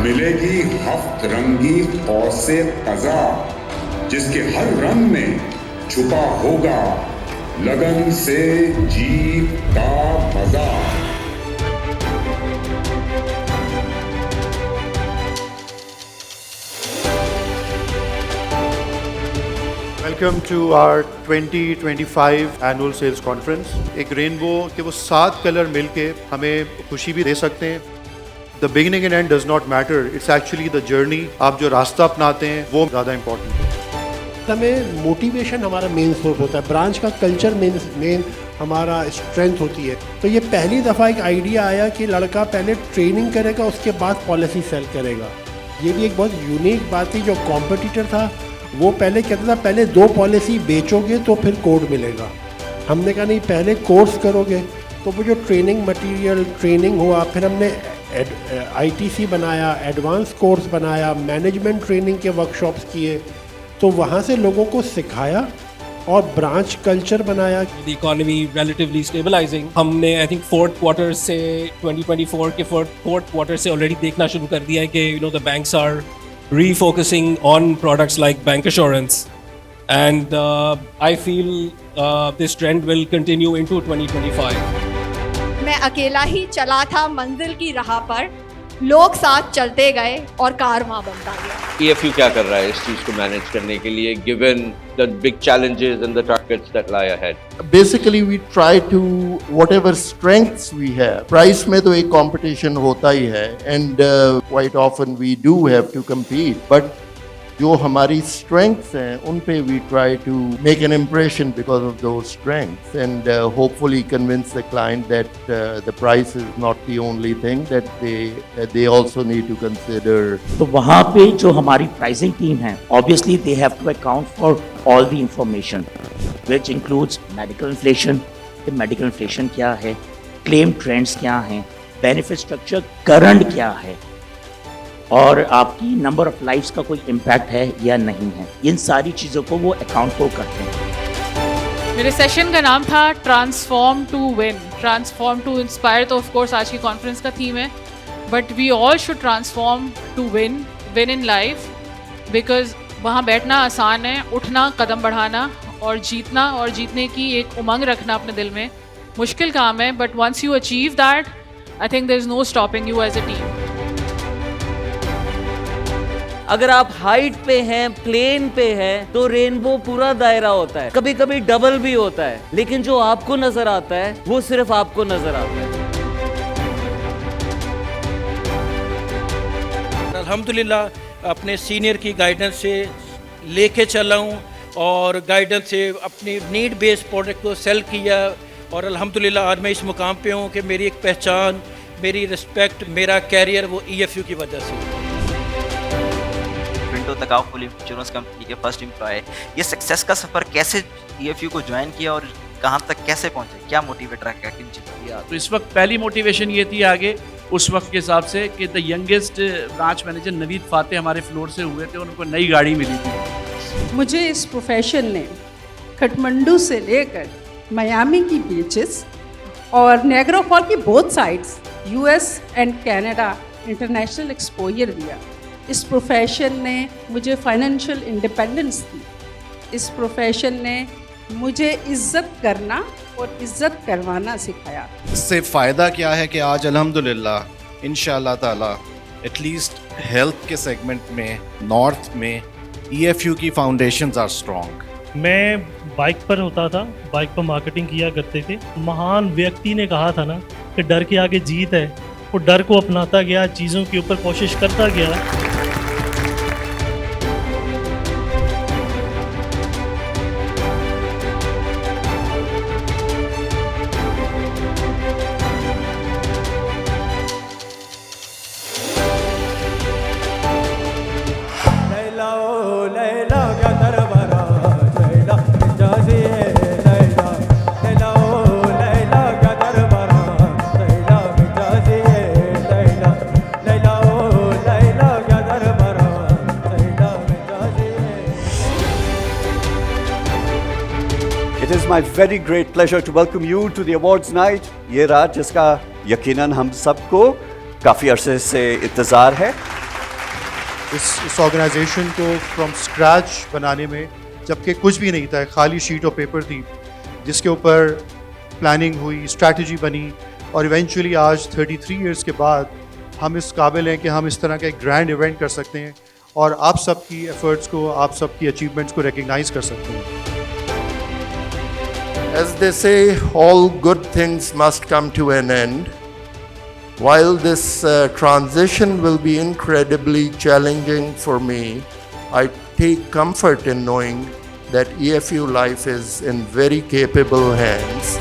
मिलेगी हफ्त रंगी कौसे कज़ा, जिसके हर रंग में छुपा होगा लगन से जीत का मजा। Welcome to our 2025 annual sales conference. एक रेनबो के वो 7 कलर मिलके हमें खुशी भी दे सकते हैं। The beginning and and does not matter, it's actually the journey. आप जो रास्ता अपनाते हैं वो ज़्यादा इंपॉर्टेंट है। हमें मोटिवेशन हमारा मेन सोर्स होता है, ब्रांच का कल्चर मेन हमारा स्ट्रेंथ होती है। तो ये पहली दफ़ा एक आइडिया आया कि लड़का पहले ट्रेनिंग करेगा, उसके बाद पॉलिसी सेल करेगा। ये भी एक बहुत यूनिक बात थी। जो कॉम्पिटिटर था वो पहले कहता था पहले 2 पॉलिसी बेचोगे तो फिर कोड मिलेगा। हमने कहा नहीं, पहले कोर्स करोगे। तो वो जो ट्रेनिंग मटेरियल ट्रेनिंग हुआ, फिर हमने ITC बनाया, एडवांस कोर्स बनाया, मैनेजमेंट ट्रेनिंग के वर्कशॉप्स किए। तो वहाँ से लोगों को सिखाया और ब्रांच कल्चर बनाया। The economy relatively stabilizing, हमने I think 4th quarter से 2024 के 4th quarter से already देखना शुरू कर दिया है कि the banks are refocusing on products like bank assurance, and I feel this trend will continue into 2025. मैं अकेला ही चला था मंजिल की राह पर, लोग साथ चलते गए और कारवां बनता गया। EFU क्या कर रहा है इस चीज को मैनेज करने के लिए, given the big challenges and the targets that lie ahead? Basically we try to whatever strengths we have. Price में तो एक competition होता ही है, and quite often we do have to compete. But जो हमारी strengths हैं उन पे we try to make an impression because of those strengths, and hopefully convince the client that the price is not the only thing, that they also need to consider. तो वहाँ पे जो हमारी pricing team है, obviously they have to account for all the information, which includes medical inflation. कि medical inflation क्या है, claim trends क्या हैं, benefit structure current क्या है, और आपकी नंबर ऑफ लाइफ्स का कोई इम्पैक्ट है या नहीं है। इन सारी चीज़ों को वो अकाउंट फॉर करते हैं। मेरे सेशन का नाम था transform to win, transform to inspire. तो ऑफ कोर्स आज की कॉन्फ्रेंस का थीम है, but we all should transform to win, win in life. Because वहाँ बैठना आसान है, उठना, कदम बढ़ाना और जीतना और जीतने की एक उमंग रखना अपने दिल में मुश्किल काम है। But once you achieve that, I think there is no stopping you as a team. अगर आप हाइट पे हैं, प्लेन पे हैं, तो रेनबो पूरा दायरा होता है, कभी कभी डबल भी होता है, लेकिन जो आपको नजर आता है वो सिर्फ आपको नजर आता है। अल्हम्दुलिल्लाह अपने सीनियर की गाइडेंस से लेके चला हूँ और गाइडेंस से अपनी नीड बेस्ड प्रोडक्ट को सेल किया, और अल्हम्दुलिल्लाह आज मैं इस मुकाम पे हूँ कि मेरी एक पहचान, मेरी रिस्पेक्ट, मेरा कैरियर वो EFU की वजह से। तकाउ फुल इंश्योरेंस कंपनी के फर्स्ट एम्प्लॉय, ये सक्सेस का सफर कैसे EFU को ज्वाइन किया और कहाँ तक कैसे पहुंचे, क्या मोटिवेटर है, क्या किन चीज़ों किया? तो इस वक्त पहली मोटिवेशन ये थी आगे उस वक्त के हिसाब से कि the youngest branch manager Naveed Fateh हमारे फ्लोर से हुए थे, उनको नई गाड़ी मिली थी। मुझे इस प्रोफेशन ने काठमांडू से लेकर मियामी की बीचेस और नियाग्रा फॉल की both sides, US and Canada international exposure दिया। इस प्रोफेशन ने मुझे फाइनेंशियल इंडिपेंडेंस दी। इस प्रोफेशन ने मुझे इज़्ज़त करना और इज़्ज़त करवाना सिखाया। इससे फ़ायदा क्या है कि आज अल्हम्दुलिल्लाह इंशाअल्लाह ताला एटलीस्ट हेल्थ के सेगमेंट में नॉर्थ में EFU की फाउंडेशंस आर स्ट्रॉन्ग। मैं बाइक पर होता था, बाइक पर मार्केटिंग किया करते थे। महान व्यक्ति ने कहा था ना कि डर के आगे जीत है। वो डर को अपनाता गया, चीज़ों के ऊपर कोशिश करता गया। is my very great pleasure to welcome you to the awards night. ये रात जिसका यकीनन हम सबको काफ़ी अरसे से इंतज़ार है। इस ऑर्गेनाइजेशन को फ्रॉम स्क्रैच बनाने में, जबकि कुछ भी नहीं था, खाली शीट ऑफ पेपर थी जिसके ऊपर प्लानिंग हुई, स्ट्रैटेजी बनी, और इवेंचुअली आज 33 इयर्स के बाद हम इस काबिल हैं कि हम इस तरह का एक ग्रैंड इवेंट कर सकते हैं और आप सबकी एफर्ट्स को, आप सबकी अचीवमेंट्स को रिकग्नाइज कर सकते हैं। As they say, all good things must come to an end. While this transition will be incredibly challenging for me, I take comfort in knowing that EFU Life is in very capable hands.